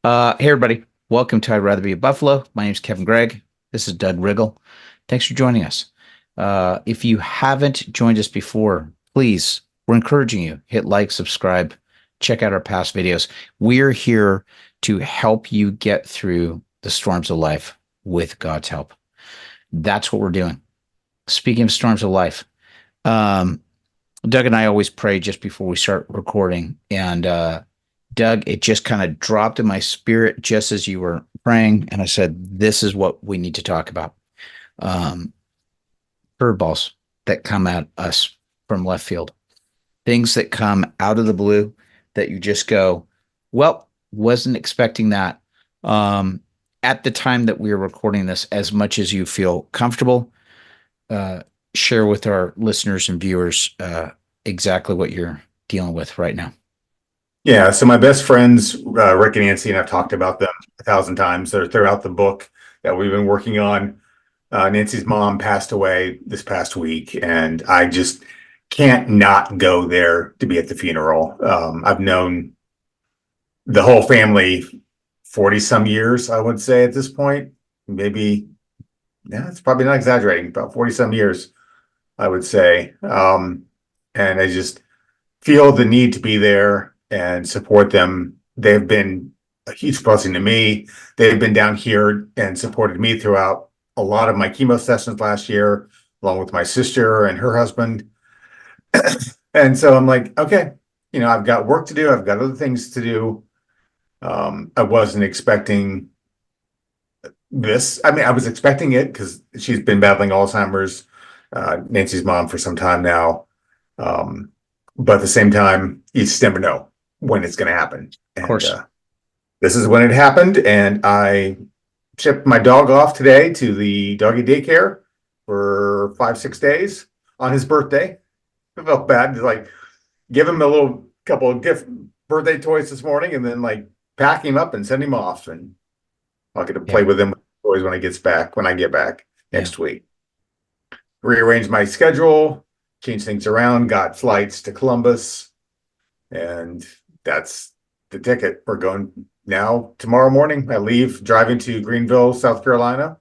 Hey everybody, welcome to I'd Rather Be a Buffalo. My name's Kevin Gregg. This is Doug Riggle. Thanks for joining us. If you haven't joined us before, please, we're encouraging you, hit like, subscribe, check out our past videos. We're here to help you get through the storms of life with God's help. That's what we're doing. Speaking of storms of life, um, Doug and I always pray just before we start recording. And Doug, it just kind of dropped in my spirit just as you were praying. And I said, this is what we need to talk about. Um, Curveballs that come at us from left field, things that come out of the blue that you just go, well, wasn't expecting that. At the time that we are recording this, as much as you feel comfortable, uh, share with our listeners and viewers exactly what you're dealing with right now. Yeah, so my best friends, Rick and Nancy, and I've talked about them 1,000 times. They're throughout the book that we've been working on. Nancy's mom passed away this past week, and I just can't not go there to be at the funeral. I've known the whole family 40 some years, I would say at this point. Maybe, yeah, it's probably not exaggerating, about 40 some years, I would say. And I just feel the need to be there and support them. They've been a huge blessing to me. They've been down here and supported me throughout a lot of my chemo sessions last year, along with my sister and her husband. And so I'm like, okay, I've got work to do. I've got other things to do. I wasn't expecting this. I mean, I was expecting it because she's been battling Alzheimer's, Nancy's mom, for some time now. But at the same time, you just never know when it's going to happen. Of And course. this is when it happened. And I shipped my dog off today to the doggy daycare for 5, 6 days on his birthday. I felt bad to give him a little couple of gift birthday toys this morning and then pack him up and send him off. And I'll get to Yeah. play with him with toys when I get back Yeah. next week. Rearrange my schedule, change things around, got flights to Columbus, and that's the ticket. We're going now tomorrow morning. I leave driving to Greenville, South Carolina,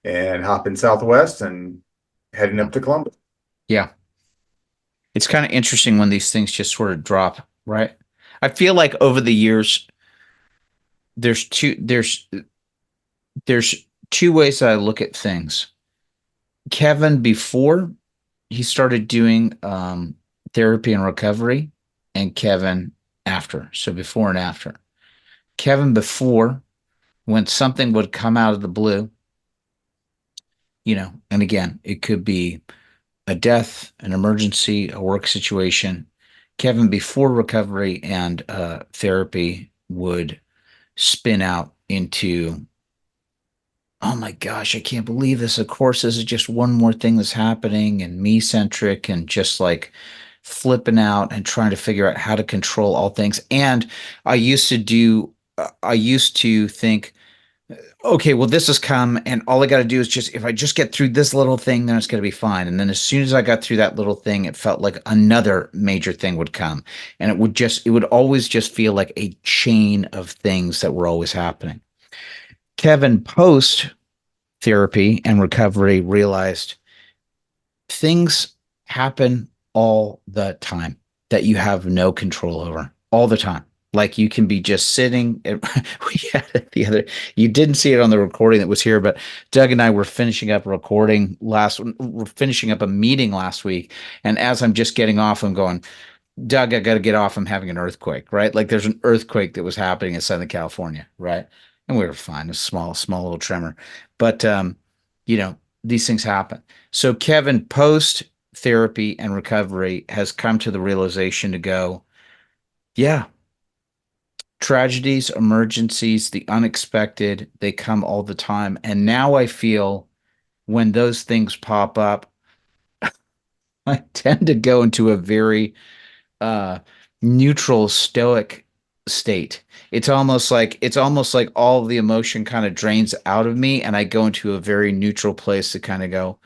and hop in Southwest and heading Yeah. up to Columbus. Yeah. It's kind of interesting when these things just sort of drop, right? I feel like over the years, there's two there's there's two ways that I look at things. Kevin, before he started doing therapy and recovery, and Kevin after. So before and after. Kevin before, when something would come out of the blue, and again, it could be a death, an emergency, a work situation. Kevin before recovery and therapy would spin out into, oh my gosh, I can't believe this. Of course, this is just one more thing that's happening, and me centric, and just like flipping out and trying to figure out how to control all things. And I used to think, okay, well, this has come, and all I got to do is just, if I just get through this little thing, then it's going to be fine. And then as soon as I got through that little thing, it felt like another major thing would come. And it would always just feel like a chain of things that were always happening. Kevin, post therapy and recovery, realized things happen all the time that you have no control over, all the time. Like you can be just sitting. We had it the other. You didn't see it on the recording that was here, but Doug and I were finishing up we're finishing up a meeting last week, and as I'm just getting off, I'm going, Doug, I got to get off. I'm having an earthquake, right? Like there's an earthquake that was happening in Southern California, right? And we were fine. A small little tremor, but these things happen. So Kevin, post therapy and recovery, has come to the realization to go, yeah, tragedies, emergencies, the unexpected, they come all the time. And now I feel when those things pop up, I tend to go into a very uh, neutral, stoic state. It's almost like all the emotion kind of drains out of me, and I go into a very neutral place to kind of go,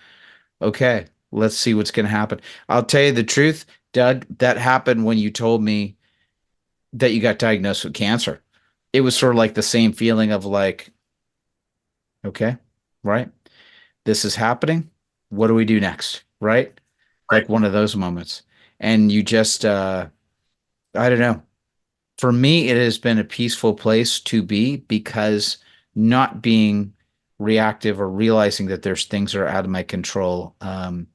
okay, let's see what's going to happen. I'll tell you the truth, Doug, that happened when you told me that you got diagnosed with cancer. it was sort of like the same feeling of like, okay, right, this is happening. What do we do next? Right? Right. Like one of those moments. And you just, I don't know. For me, it has been a peaceful place to be because not being reactive or realizing that there's things that are out of my control. I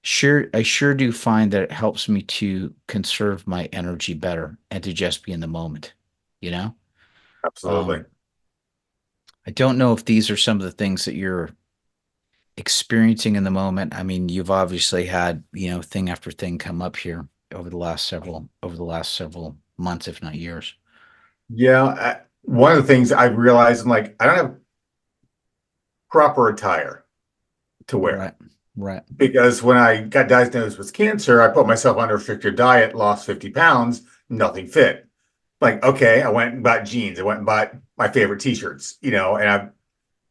sure do find that it helps me to conserve my energy better and to just be in the moment, you know? Absolutely. Um, I don't know if these are some of the things that you're experiencing in the moment. I mean, you've obviously had, thing after thing come up here over the last several months, if not years. Yeah. One of the things I realized, I'm like, I don't have proper attire to wear Right. Right. because when I got diagnosed with cancer, I put myself on a restricted diet, lost 50 pounds, nothing fit. Like, okay, I went and bought jeans. I went and bought my favorite t-shirts, and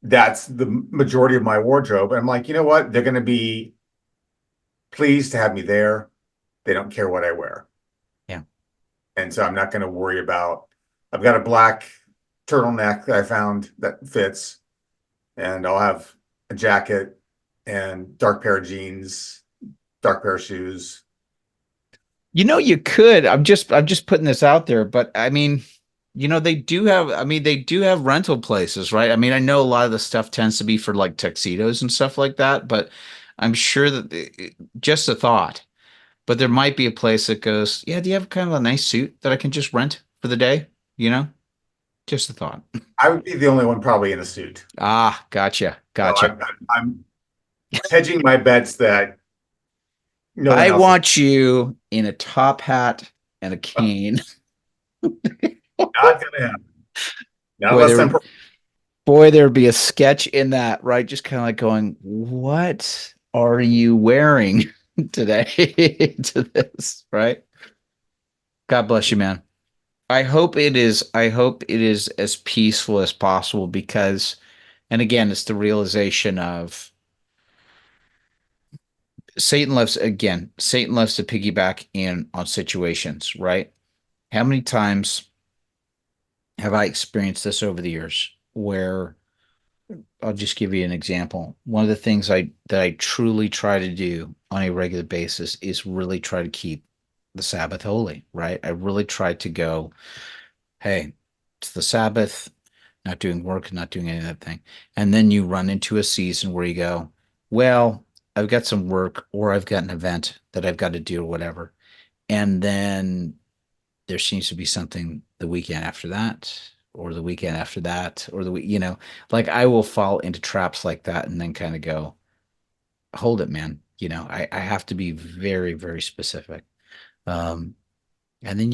that's the majority of my wardrobe. And I'm like, you know what? They're going to be pleased to have me there. They don't care what I wear. Yeah. And so I'm not going to worry about, I've got a black turtleneck that I found that fits, and I'll have a jacket and dark pair of jeans, dark pair of shoes. You could. I'm just putting this out there, but I mean, they do have rental places, right? I mean, I know a lot of the stuff tends to be for like tuxedos and stuff like that, but I'm sure that just a thought. But there might be a place that goes, yeah, do you have kind of a nice suit that I can just rent for the day? You know, just a thought. I would be the only one probably in a suit. Ah, gotcha, So gotcha. I'm hedging my bets that no one I else is want you in a top hat and a cane. not going to happen. Not Boy, unless there I'm, would Boy, there'd be a sketch in that, right? Just kind of like going, what are you wearing today to this, right? God bless you, man. I hope it is as peaceful as possible because, and again, it's the realization of Satan loves to piggyback in on situations, right? How many times have I experienced this over the years where I'll just give you an example. One of the things I truly try to do on a regular basis is really try to keep the Sabbath holy, right? I really try to go, hey, it's the Sabbath, not doing work, not doing any of that thing. And then you run into a season where you go, well, I've got some work or I've got an event that I've got to do or whatever. And then there seems to be something the weekend after that or the weekend after that or like I will fall into traps like that and then kind of go, hold it, man. I have to be very, very specific. Um, and then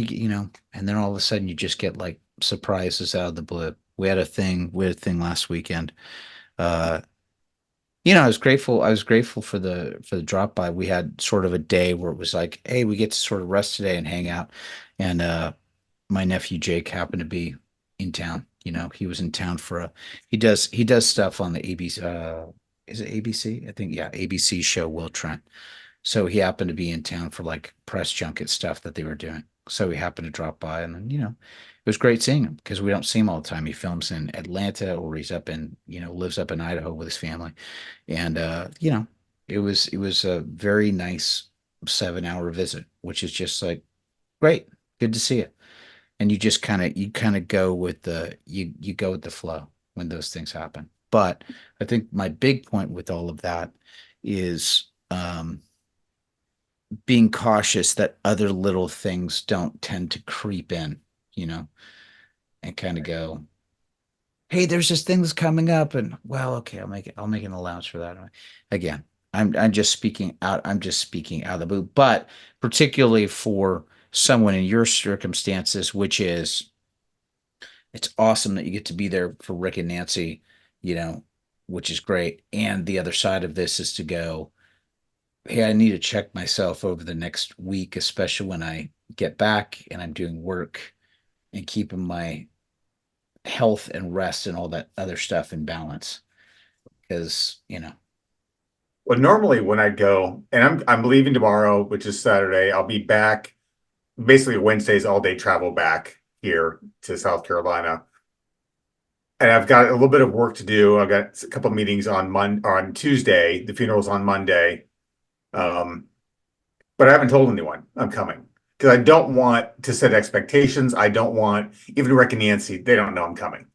and then all of a sudden you just get like surprises out of the blue. We had a thing last weekend. Uh, I was grateful for the drop by. We had sort of a day where it was like, hey, we get to sort of rest today and hang out. And my nephew Jake happened to be in town. He was in town for he does stuff on the ABC is it ABC? I think yeah, ABC show Will Trent. So he happened to be in town for like press junket stuff that they were doing. So he happened to drop by and then, it was great seeing him because we don't see him all the time. He films in Atlanta or he's up in, lives up in Idaho with his family. And it was a very nice 7 hour visit, which is just like great, good to see you. And you kind of go with the flow when those things happen. But I think my big point with all of that is being cautious that other little things don't tend to creep in, you know, and kind of go, hey, there's this thing that's coming up, and well, okay, I'll make an allowance for that. Again, I'm just speaking out of the blue, but particularly for someone in your circumstances, which is it's awesome that you get to be there for Rick and Nancy, you know, which is great. And the other side of this is to go, hey, I need to check myself over the next week, especially when I get back and I'm doing work and keeping my health and rest and all that other stuff in balance. Because, well, normally when I go, and I'm leaving tomorrow, which is Saturday, I'll be back basically Wednesdays all day travel back. here to South Carolina. And I've got a little bit of work to do. I've got a couple of meetings on Tuesday. The funeral's on Monday. Um, but I haven't told anyone I'm coming because I don't want to set expectations. I don't want, even Rick and Nancy, they don't know I'm coming.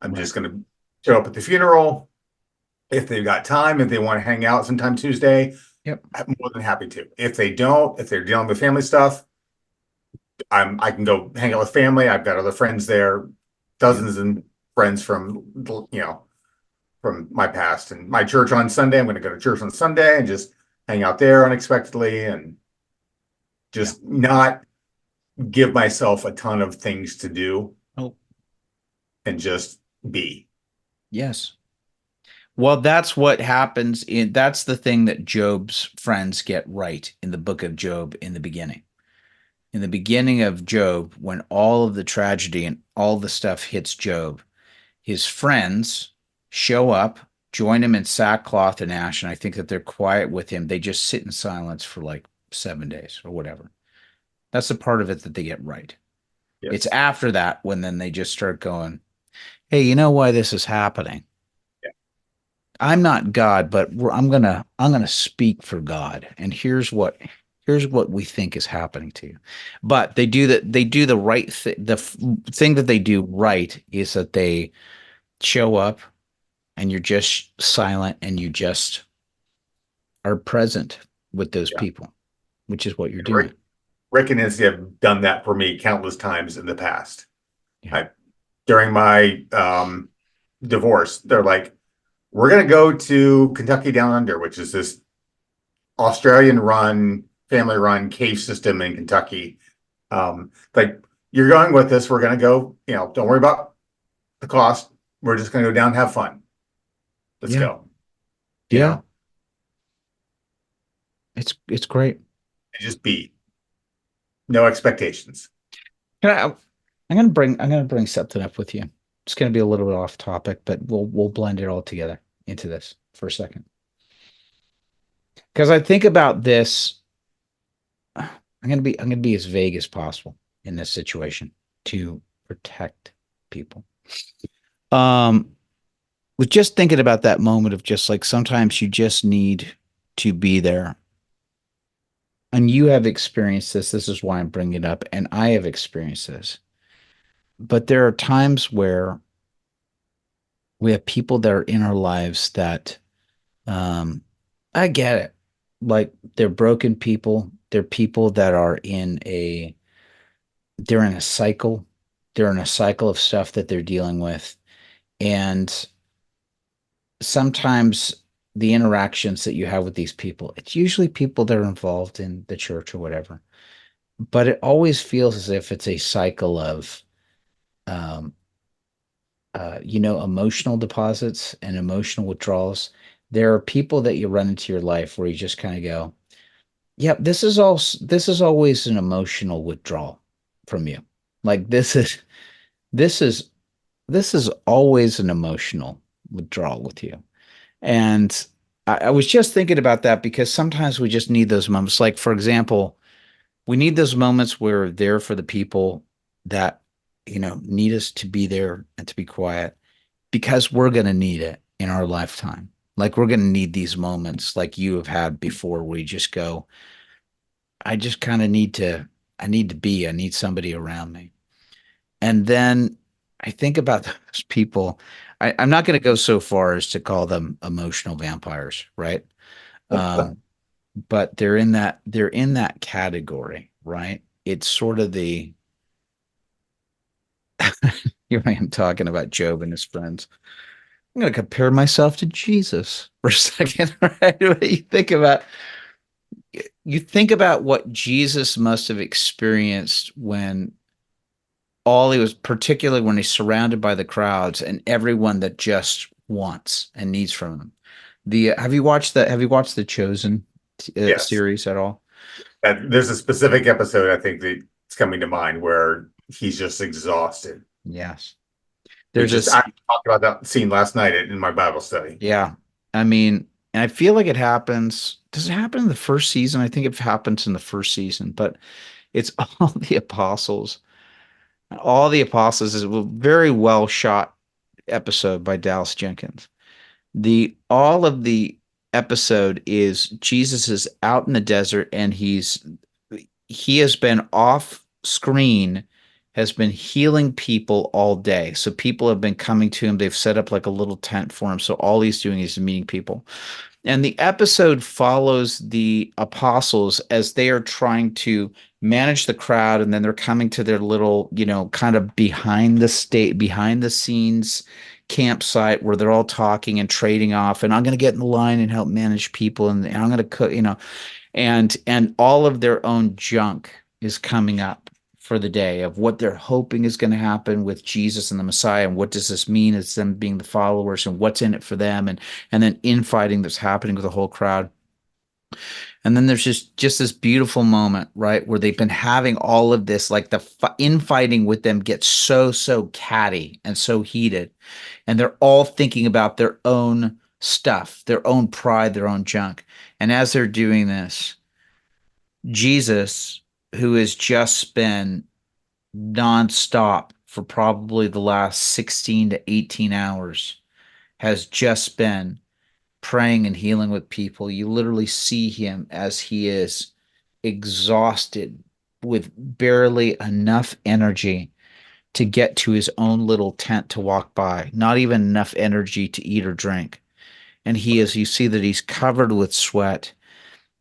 I'm Right. just going to show up at the funeral. If they've got time, if they want to hang out sometime Tuesday, Yep. I'm more than happy to. If they don't, if they're dealing with family stuff, I can go hang out with family. I've got other friends there, Yep. dozens and friends from from my past and my church on Sunday. I'm going to go to church on Sunday and just hang out there unexpectedly and Yeah. just not give myself a ton of things to do Oh, and just be. yes. Well, that's what happens that's the thing that Job's friends get right in the book of Job in the beginning. In the beginning of Job, when all of the tragedy and all the stuff hits Job, his friends show up, join him in sackcloth and ash, and I think that they're quiet with him. They just sit in silence for like 7 days or whatever. That's the part of it that they get right. It's Yes. after that when then they just start going, hey, you know why this is happening? Yeah. I'm not God, but I'm gonna speak for God, and here's what we think is happening to you. But they do the right thing. Thing that they do right is that they show up, and you're just silent, and you just are present with those Yeah. people, which is what you're Rick, doing. Rick and Nancy have done that for me countless times in the past. Yeah, I, during my divorce, they're like, we're going to go to Kentucky Down Under, which is this Australian run, family run cave system in Kentucky. Like, you're going with us. We're going to go, don't worry about the cost. We're just going to go down and have fun. Let's yeah, go, yeah. and It's great. just be. No expectations. Can I, I'm gonna bring something up with you. It's gonna be a little bit off topic, but we'll blend it all together into this for a second. Because I think about this, I'm gonna be as vague as possible in this situation to protect people. Um, with just thinking about that moment of just like sometimes you just need to be there. And you have experienced this. This is why I'm bringing it up. And I have experienced this. But there are times where we have people that are in our lives that um I get it. Like they're broken people. They're people that are they're in a cycle. They're in a cycle of stuff that they're dealing with. And sometimes the interactions that you have with these people, it's usually people that are involved in the church or whatever. But it always feels as if it's a cycle of um emotional deposits and emotional withdrawals. There are people that you run into your life where you just kind of go, "Yep, this is always an emotional withdrawal from you. Like this is this is always an emotional withdrawal with you." And I was just thinking about that because sometimes we just need those moments. Like, for example, we need those moments where we're there for the people that, need us to be there and to be quiet because we're going to need it in our lifetime. Like we're going to need these moments like you have had before where you just go, I just kind of I need somebody around me. And then I think about those people. I'm not going to go so far as to call them emotional vampires, right? Um, but they're in that category, right? It's sort of the here I am talking about Job and his friends. I'm going to compare myself to Jesus for a second, right? You think about what Jesus must have experienced when all he was, particularly when he's surrounded by the crowds and everyone that just wants and needs from him. Have you watched the Chosen Yes. series at all? There's a specific episode I think that's coming to mind where he's just exhausted. Yes. We There's just this, I talked about that scene last night in my Bible study. yeah. I mean, and I feel like it happens. Does it happen in the first season? I think it happens in the first season, but it's all the apostles All the Apostles is a very well shot episode by Dallas Jenkins. The all of the episode is Jesus is out in the desert and he has been off screen, has been healing people all day. So people have been coming to him. They've set up like a little tent for him. So all he's doing is meeting people. And the episode follows the apostles as they are trying to manage the crowd, and then they're coming to their little, kind of behind the scenes campsite where they're all talking and trading off. And I'm going to get in the line and help manage people, and I'm going to cook, and all of their own junk is coming up for the day of what they're hoping is going to happen with Jesus and the Messiah, and what does this mean as them being the followers, and what's in it for them, and then infighting that's happening with the whole crowd. And then there's just this beautiful moment, right, where they've been having all of this, like the infighting with them gets so catty and so heated, and they're all thinking about their own stuff, their own pride, their own junk. And as they're doing this, Jesus, who has just been nonstop for probably the last 16 to 18 hours, has just been praying and healing with people. You literally see him as he is exhausted with barely enough energy to get to his own little tent to walk by, not even enough energy to eat or drink. And you see that he's covered with sweat.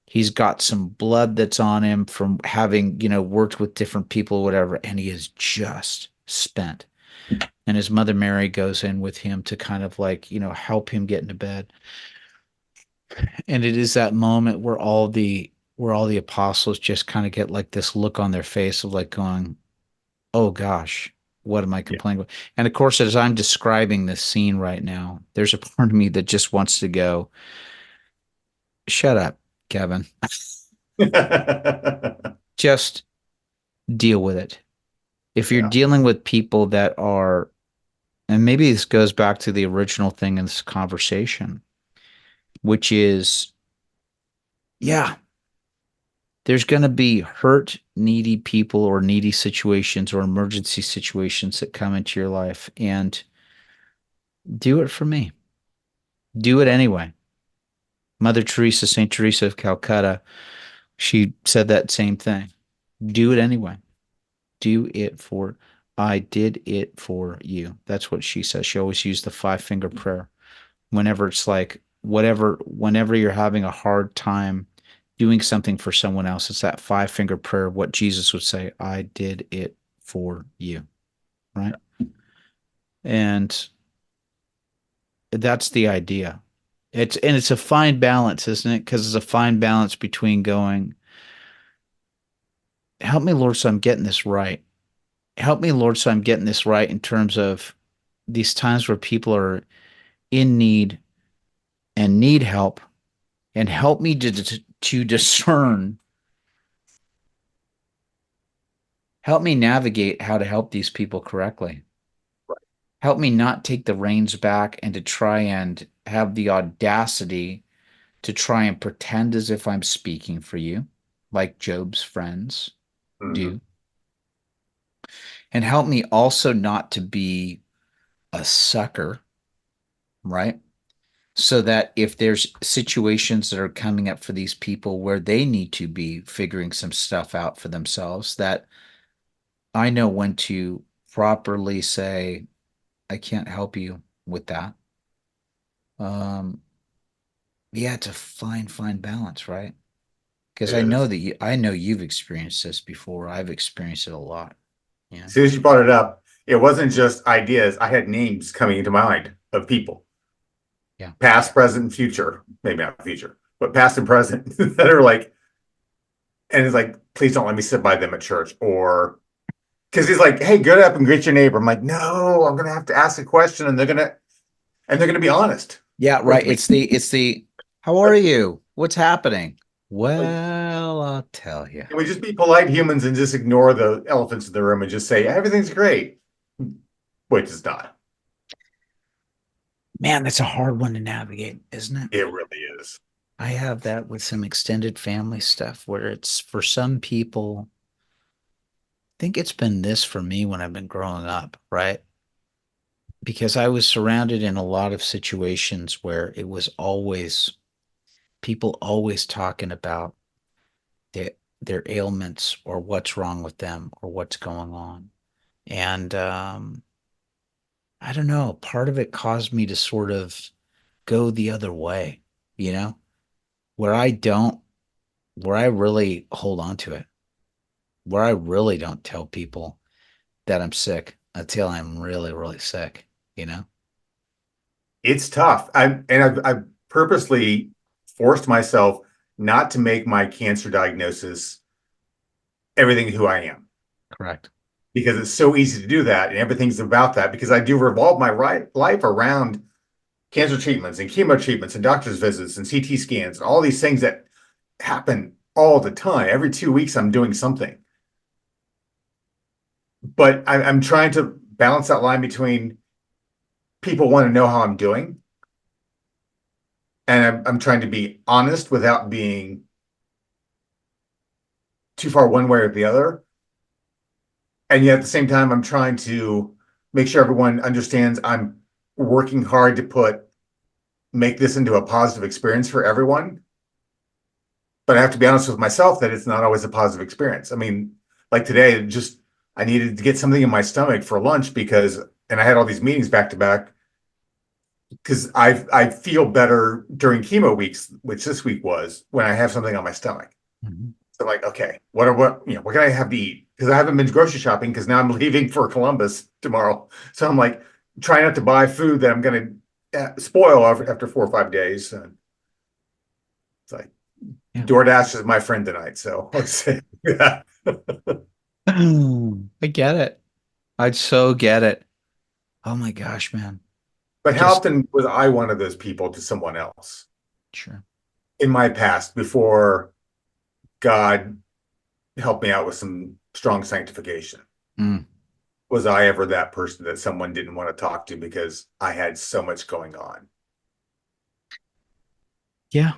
He's got some blood that's on him from having, worked with different people, whatever, and he is just spent. And his mother Mary goes in with him to kind of like, help him get into bed. And it is that moment where all the apostles just kind of get like this look on their face of like going, "Oh gosh, what am I Yeah. complaining about?" And of course, as I'm describing this scene right now, there's a part of me that just wants to go, "Shut up, Kevin. Just deal with it." If you're Yeah. dealing with people that are, and maybe this goes back to the original thing in this conversation, which is, yeah, there's going to be hurt, needy people or needy situations or emergency situations that come into your life. And do it for me. Do it anyway. Mother Teresa, St. Teresa of Calcutta, she said that same thing. Do it anyway. Do it for, I did it for you. That's what she says. She always used the five-finger prayer whenever it's like, whenever you're having a hard time doing something for someone else, it's that five-finger prayer, what Jesus would say, I did it for you. Right. And that's the idea. It's a fine balance, isn't it? Because it's a fine balance between going, help me, Lord, so I'm getting this right. Help me, Lord, so I'm getting this right in terms of these times where people are in need and need help, and help me to discern, help me navigate how to help these people correctly. Help me not take the reins back and to try and have the audacity to try and pretend as if I'm speaking for you, like Job's friends Mhm. do. And help me also not to be a sucker, right? So that if there's situations that are coming up for these people where they need to be figuring some stuff out for themselves, that I know when to properly say, I can't help you with that. Um, yeah, it's a fine balance, right? Because It is. I know you've experienced this before. I've experienced it a lot. Yeah. As soon as you brought it up, it wasn't just ideas. I had names coming into mind of people, Yeah. past, present, and future. Maybe not future, but past and present that are like, and it's like, please don't let me sit by them at church. Or because he's like, hey, get up and greet your neighbor. I'm like, no, I'm gonna have to ask a question, and they're gonna be honest Yeah, right. with me. It's the how are you? What's happening? Like, Well, I'll tell you. can we just be polite humans and just ignore the elephants in the room and just say everything's great? Which is not. Man, that's a hard one to navigate, isn't it? It really is. I have that with some extended family stuff where it's for some people, think it's been this for me when I've been growing up, right? Because I was surrounded in a lot of situations where it was always people always talking about their their ailments or what's wrong with them or what's going on. And I don't know, part of it caused me to sort of go the other way, you know, where I don't, where I really hold on to it, where I really don't tell people that I'm sick until I'm really, really sick, you know? It's tough. I've purposely forced myself not to make my cancer diagnosis everything who I am Correct. because it's so easy to do that and everything's about that because I do revolve my life around cancer treatments and chemo treatments and doctor's visits and CT scans and all these things that happen all the time. Every 2 weeks, I'm doing something. But I'm trying to balance that line between people want to know how I'm doing, and I'm trying to be honest without being too far one way or the other. And yet at the same time, I'm trying to make sure everyone understands I'm working hard to make this into a positive experience for everyone. But I have to be honest with myself that it's not always a positive experience. I mean, like today, just I needed to get something in my stomach for lunch and I had all these meetings back to back because I feel better during chemo weeks, which this week was when I have something on my stomach. Mhm. So I'm like, okay, what can I have to eat? Because I haven't been grocery shopping because now I'm leaving for Columbus tomorrow. So I'm like, trying not to buy food that I'm going to spoil after 4 or 5 days. And it's like Yeah. DoorDash is my friend tonight. So let's say, yeah. I get it. I'd so get it. Oh my gosh, man. But how Just often was I one of those people to someone else sure. in my past before God helped me out with some strong sanctification? Mm. Was I ever that person that someone didn't want to talk to because I had so much going on? Yeah.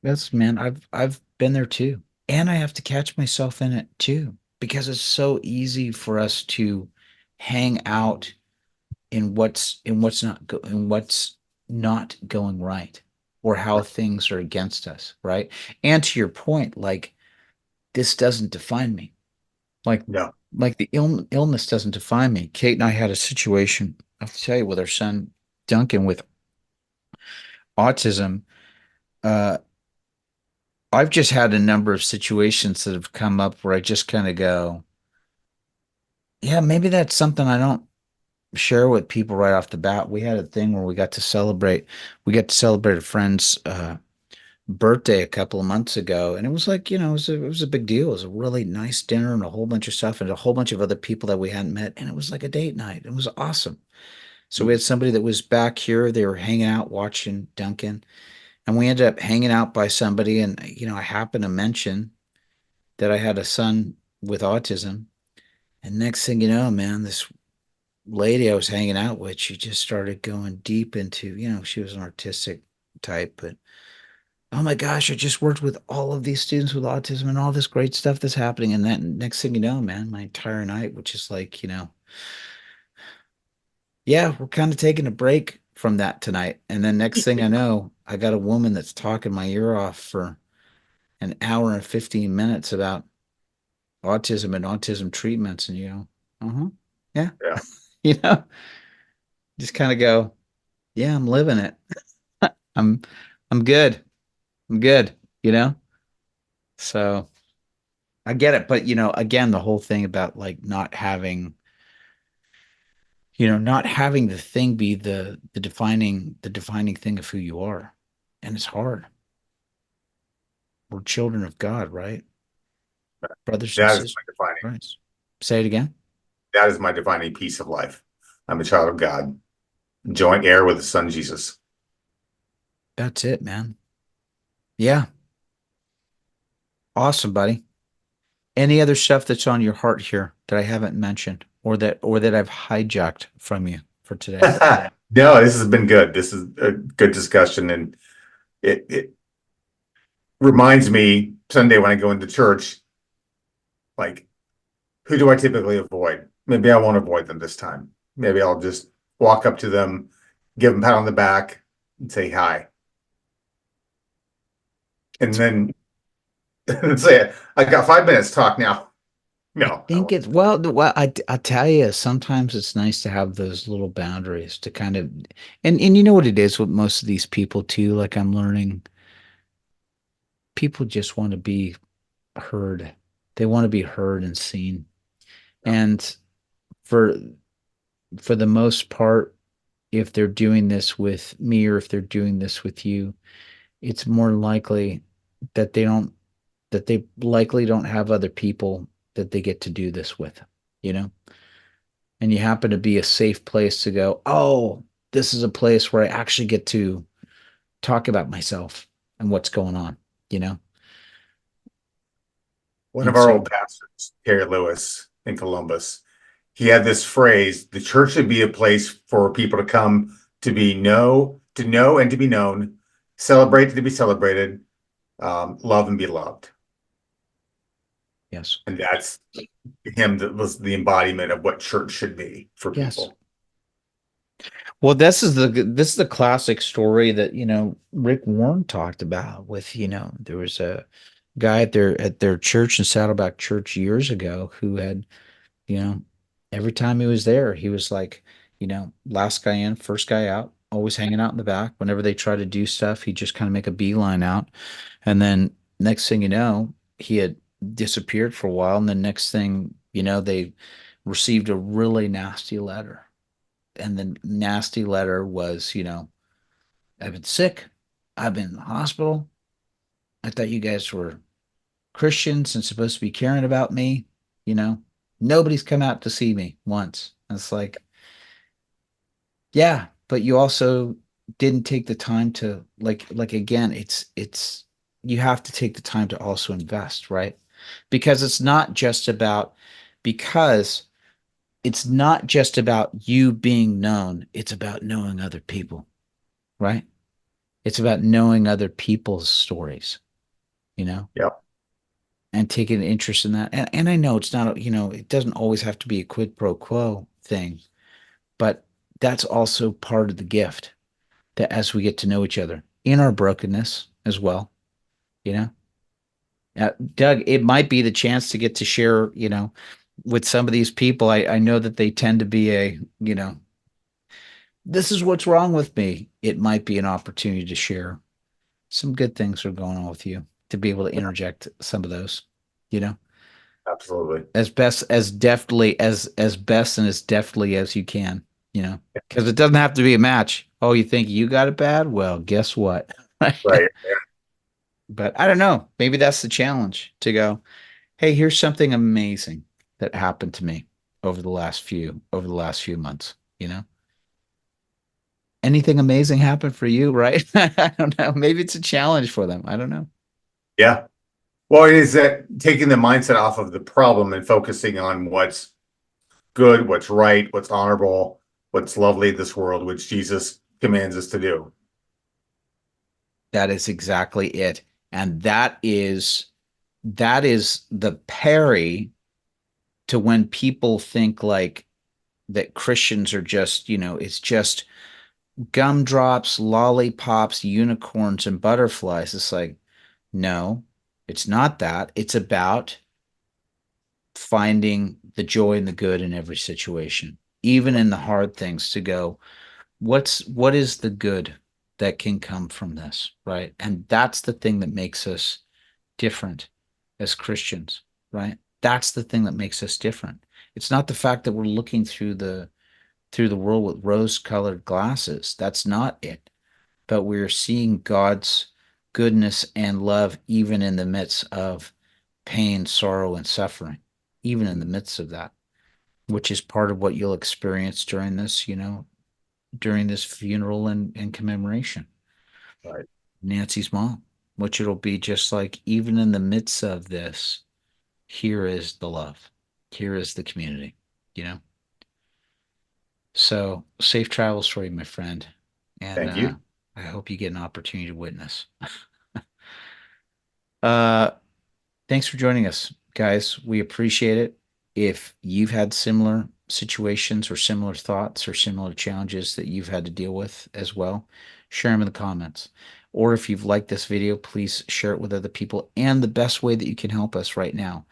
That's man, I've been there too. And I have to catch myself in it too because it's so easy for us to hang out in what's not going right or how things are against us, right? And to your point, like this doesn't define me. Like No. like the illness doesn't define me. Kate and I had a situation, I'll tell you, with our son Duncan with autism. Uh, I've just had a number of situations that have come up where I just kind of go, yeah, maybe that's something I don't share with people right off the bat. We had a thing where we got to celebrate a friend's birthday a couple of months ago, and it was like, it was a big deal. It was a really nice dinner and a whole bunch of stuff and a whole bunch of other people that we hadn't met, and it was like a date night. It was awesome. So we had somebody that was back here. They were hanging out watching Duncan, and we ended up hanging out by somebody, and I happened to mention that I had a son with autism. And next thing you know, man, this lady I was hanging out with, she just started going deep into, she was an artistic type, but oh my gosh, I just worked with all of these students with autism and all this great stuff that's happening. And that next thing you know, man, my entire night, which is like, yeah, we're kind of taking a break from that tonight. And then next thing I know, I got a woman that's talking my ear off for an hour and 15 minutes about autism and autism treatments. And uh-huh, yeah, Yeah. you know, just kind of go, yeah, I'm living it. I'm, I'm good. I'm good, you know? So I get it. But, again, the whole thing about like not having the thing be the defining thing of who you are. And it's hard. We're children of God, right? Brothers and That is sisters my in defining. Christ. Say it again. That is my defining piece of life. I'm a child of God, joint heir with the Son Jesus. That's it, man. Yeah. Awesome, buddy. Any other stuff that's on your heart here that I haven't mentioned or that I've hijacked from you for today? No, this has been good. This is a good discussion, and it reminds me Sunday when I go into church, like who do I typically avoid? Maybe I won't avoid them this time. Maybe I'll just walk up to them, give them a pat on the back, and say hi, and then say, "I got 5 minutes. Talk now." I No, I think won't. it's well, I tell you, sometimes it's nice to have those little boundaries to kind of, and you know what it is with most of these people too, like I'm learning, people just want to be heard. They want to be heard and seen. Yeah. And for for the most part, if they're doing this with me or if they're doing this with you, it's more likely that they likely don't have other people that they get to do this with, you know? And you happen to be a safe place to go, oh, this is a place where I actually get to talk about myself and what's going on, you know? One of And our so old pastors, Terry Lewis in Columbus, he had this phrase: "The church should be a place for people to come to know and to be known, celebrate and to be celebrated, love and be loved." yes. And that's him. That was the embodiment of what church should be for Yes. people. Well, this is the classic story that, Rick Warren talked about with, there was a guy at their church in Saddleback Church years ago who had, you know, every time he was there, he was like, last guy in, first guy out, always hanging out in the back. Whenever they try to do stuff, he just kind of make a beeline out. And then next thing you know, he had disappeared for a while. And then next thing, they received a really nasty letter. And the nasty letter was, I've been sick. I've been in the hospital. I thought you guys were Christians and supposed to be caring about me. You know, nobody's come out to see me once. And it's like, yeah, but you also didn't take the time to like again, it's you have to take the time to also invest, right? Because because it's not just about you being known, it's about knowing other people, right? It's about knowing other people's stories, you know, Yep. and taking an interest in that. And I know it's not, it doesn't always have to be a quid pro quo thing, but that's also part of the gift that as we get to know each other in our brokenness as well, you know. Doug, it might be the chance to get to share, with some of these people. I know that they tend to be this is what's wrong with me. It might be an opportunity to share some good things are going on with you, to be able to interject some of those, you know, Absolutely. as best and as deftly as you can, because it doesn't have to be a match. Oh, you think you got it bad? Well, guess what? Right. But I don't know. Maybe that's the challenge to go, hey, here's something amazing that happened to me over the last few months, Anything amazing happened for you, right? I don't know. Maybe it's a challenge for them. I don't know. Yeah. Well, it is that taking the mindset off of the problem and focusing on what's good, what's right, what's honorable, what's lovely in this world, which Jesus commands us to do. That is exactly it. And that is the parry to when people think like that Christians are just, it's just gumdrops, lollipops, unicorns, and butterflies. It's like, no, it's not that. It's about finding the joy and the good in every situation, even in the hard things, to go, what is the good that can come from this, right? And that's the thing that makes us different as Christians, right? That's the thing that makes us different. It's not the fact that we're looking through the world with rose-colored glasses. That's not it. But we're seeing God's goodness and love even in the midst of pain, sorrow, and suffering, even in the midst of that, which is part of what you'll experience during this, during this funeral and commemoration. Right. Nancy's mom, which it'll be just like, even in the midst of this, here is the love, here is the community, you know? So safe travels for you, my friend. And Thank you. I hope you get an opportunity to witness. uh, Thanks for joining us, guys. We appreciate it. If you've had similar situations or similar thoughts or similar challenges that you've had to deal with as well, share them in the comments. Or if you've liked this video, please share it with other people. And the best way that you can help us right now,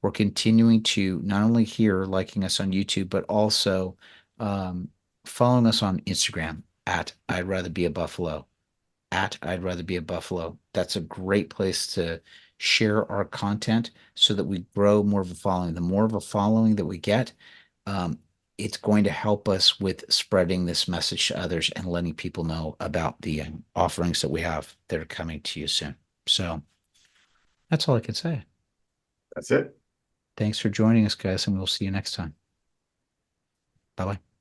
we're continuing to not only here liking us on YouTube, but also um, following us on Instagram at I'd rather be a buffalo. At I'd rather be a buffalo. That's a great place to share our content so that we grow more of a following. The more of a following that we get, um, it's going to help us with spreading this message to others and letting people know about the offerings that we have that are coming to you soon. So that's all I can say. That's it. Thanks for joining us, guys, and we'll see you next time. Bye bye.